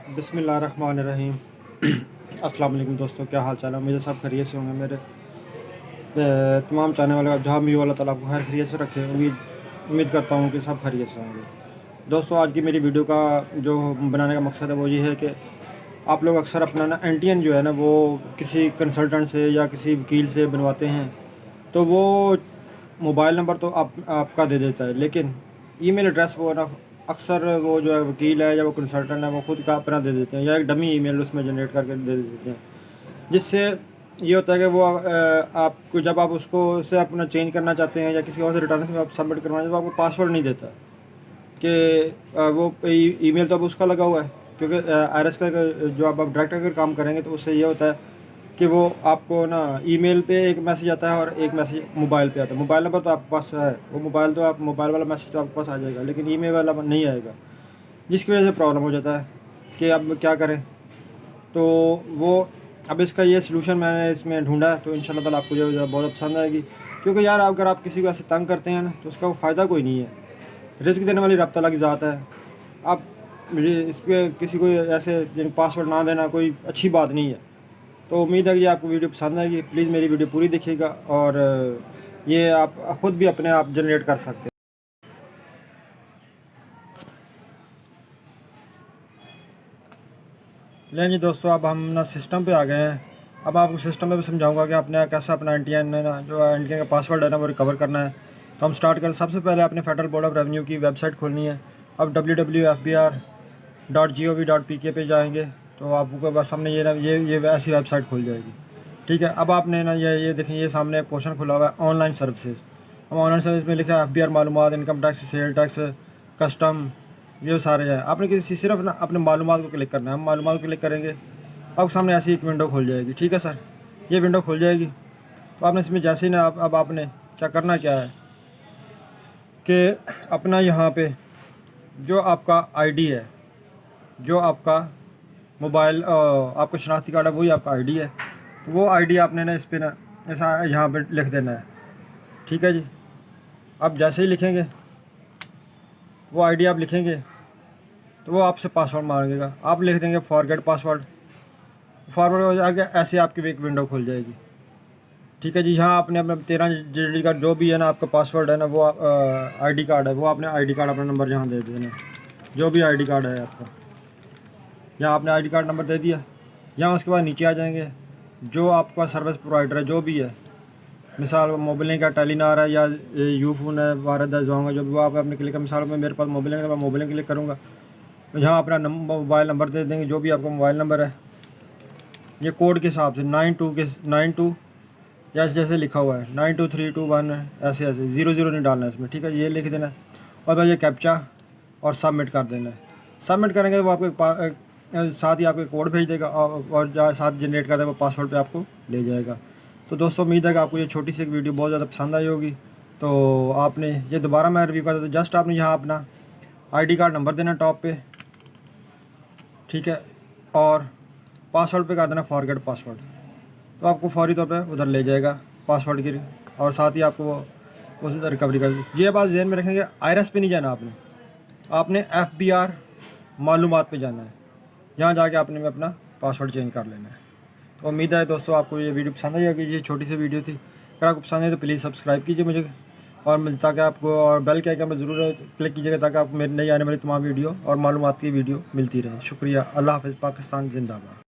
बिस्मिल्लाहिर्रहमानिर्रहीम। अस्सलाम वालेकुम दोस्तों, क्या हाल चाल है। मुझे सब खैरियत से होंगे। मेरे तमाम चाहने वाले जहाँ भी अल्लाह ताला आपको खैर खैरियत से रखे। उम्मीद करता हूँ कि सब खैरियत से होंगे। दोस्तों, आज की मेरी वीडियो का जो बनाने का मकसद है वो ये है कि आप लोग अक्सर अपना ना एनटीएन जो है ना वो किसी कंसल्टेंट से या किसी वकील से बनवाते हैं, तो वो मोबाइल नंबर तो आपका दे देता है, लेकिन ईमेल एड्रेस वो ना अक्सर वो जो है वकील है या वो कंसल्टेंट है वो खुद का अपना दे देते हैं या एक डमी ईमेल उसमें जनरेट करके दे देते हैं। जिससे ये होता है कि वो आपको जब आप उसको से अपना चेंज करना चाहते हैं या किसी और से रिटर्न में आप सबमिट करवाना चाहते हैं तो आपको पासवर्ड नहीं देता कि वो ईमेल तो अब उसका लगा हुआ है, क्योंकि आईआरएस का जो आप डायरेक्ट अगर काम करेंगे तो उससे ये होता है कि वो आपको ना ईमेल पे एक मैसेज आता है और एक मैसेज मोबाइल पे आता है। मोबाइल नंबर तो आपके पास है, वो मोबाइल तो आप मोबाइल वाला मैसेज तो आपके पास आ जाएगा, लेकिन ईमेल वाला नहीं आएगा, जिसकी वजह से प्रॉब्लम हो जाता है कि अब क्या करें। तो वो अब इसका ये सलूशन मैंने इसमें ढूंढा है, तो इंशाल्लाह ताला आपको ये बहुत पसंद आएगी। क्योंकि यार अगर आप किसी को ऐसे तंग करते हैं ना तो उसका फ़ायदा कोई नहीं है। रिस्क देने वाली रब तआला की ज़ात है। आप मुझे इस पर किसी को ऐसे जिन पासवर्ड ना देना कोई अच्छी बात नहीं है। तो उम्मीद है कि आपको वीडियो पसंद आएगी। प्लीज़ मेरी वीडियो पूरी देखिएगा और ये आप ख़ुद भी अपने आप जनरेट कर सकते हैं। लें जी दोस्तों, अब हम ना सिस्टम पे आ गए हैं। अब आपको सिस्टम में भी समझाऊंगा कि आपने कैसा अपना एनटीएन है ना जो एनटीएन का पासवर्ड है ना वो रिकवर करना है। तो हम स्टार्ट करें। सबसे पहले आपने फेडरल बोर्ड ऑफ रेवेन्यू की वेबसाइट खोलनी है। अब www.fbr.gov.pk पे जाएंगे तो आपको बस सामने ये ऐसी वेबसाइट खुल जाएगी। ठीक है, अब आपने ना ये देखें, ये सामने पोर्शन खुला हुआ है ऑनलाइन सर्विसेज। हम ऑनलाइन सर्विस में लिखा है एफबीआर मालूमात, income tax, sale tax, custom, ये सारे हैं। आपने किसी सिर्फ ना अपने मालूमात को क्लिक करना है। हम मालूमात को क्लिक करेंगे, आपके सामने ऐसी एक विंडो खुल जाएगी। ठीक है सर, ये विंडो खुल जाएगी। तो आपने इसमें जैसे ही ना अब आपने क्या करना क्या है कि अपना यहाँ पे जो आपका आईडी है, जो आपका मोबाइल आपका शनाख्ती कार्ड है वही आपका आईडी है। तो वो आईडी आपने ना इस पर ना ऐसा यहाँ पे लिख देना है। ठीक है जी, अब जैसे ही लिखेंगे वो आईडी आप लिखेंगे तो वो आपसे पासवर्ड मांगेगा। आप लिख देंगे फॉरगेट पासवर्ड, फॉरवर्ड हो जाएगा। ऐसे आपकी एक विंडो खुल जाएगी। ठीक है जी, यहाँ आपने अपना 13 डिजिट का जो भी है ना आपका पासवर्ड है ना वो आईडी कार्ड है, वो आपने आईडी कार्ड अपना नंबर यहाँ दे देना। जो भी आईडी कार्ड है आपका, यहाँ आपने आईडी कार्ड नंबर दे दिया। यहाँ उसके बाद नीचे आ जाएंगे, जो आपका सर्विस प्रोवाइडर है जो भी है, मिसाल मोबाइल का टेलीनार है या यूफोन है, वारद है, जोंग है, जो भी वो आप अपने क्लिक। मिसाल में मेरे पास मोबाइल है, मैं मोबाइल क्लिक करूँगा तो यहाँ अपना मोबाइल नंबर दे देंगे, जो भी आपका मोबाइल नंबर है। ये कोड के हिसाब से 92 या जैसे लिखा हुआ है 92321, ऐसे 00 नहीं डालना है इसमें। ठीक है, ये लिख देना है और भाई ये कैप्चा और सबमिट कर देना है। सबमिट करेंगे तो वो आपके साथ ही आपके कोड भेज देगा और जहाँ साथ जनरेट कर देगा वो पासवर्ड पे आपको ले जाएगा। तो दोस्तों, उम्मीद है कि आपको ये छोटी सी एक वीडियो बहुत ज़्यादा पसंद आई होगी। तो आपने ये दोबारा मैं रिव्यू करता तो जस्ट आपने यहाँ अपना आईडी कार्ड नंबर देना टॉप पे। ठीक है, और पासवर्ड पे कर देना फॉरगेट पासवर्ड, तो आपको फौरी तौर पे उधर ले जाएगा पासवर्ड की, और साथ ही आपको वो उस रिकवरी कर। ये बात ध्यान में रखेंगे, आईआरएस पे नहीं जाना आपने एफबीआर मालूमात पे जाना है। यहाँ जाके आपने में अपना पासवर्ड चेंज कर लेना है। तो उम्मीद है दोस्तों आपको ये वीडियो पसंद आई होगी। ये छोटी सी वीडियो थी। अगर आपको पसंद है तो प्लीज़ सब्सक्राइब कीजिए मुझे और ताकि आपको, और बेल के आइकन में ज़रूर क्लिक कीजिएगा ताकि आपको मेरी नई आने वाली तमाम वीडियो और मालूमात की वीडियो मिलती रहे। शुक्रिया। अल्लाह हाफ़िज़। पाकिस्तान जिंदाबाद।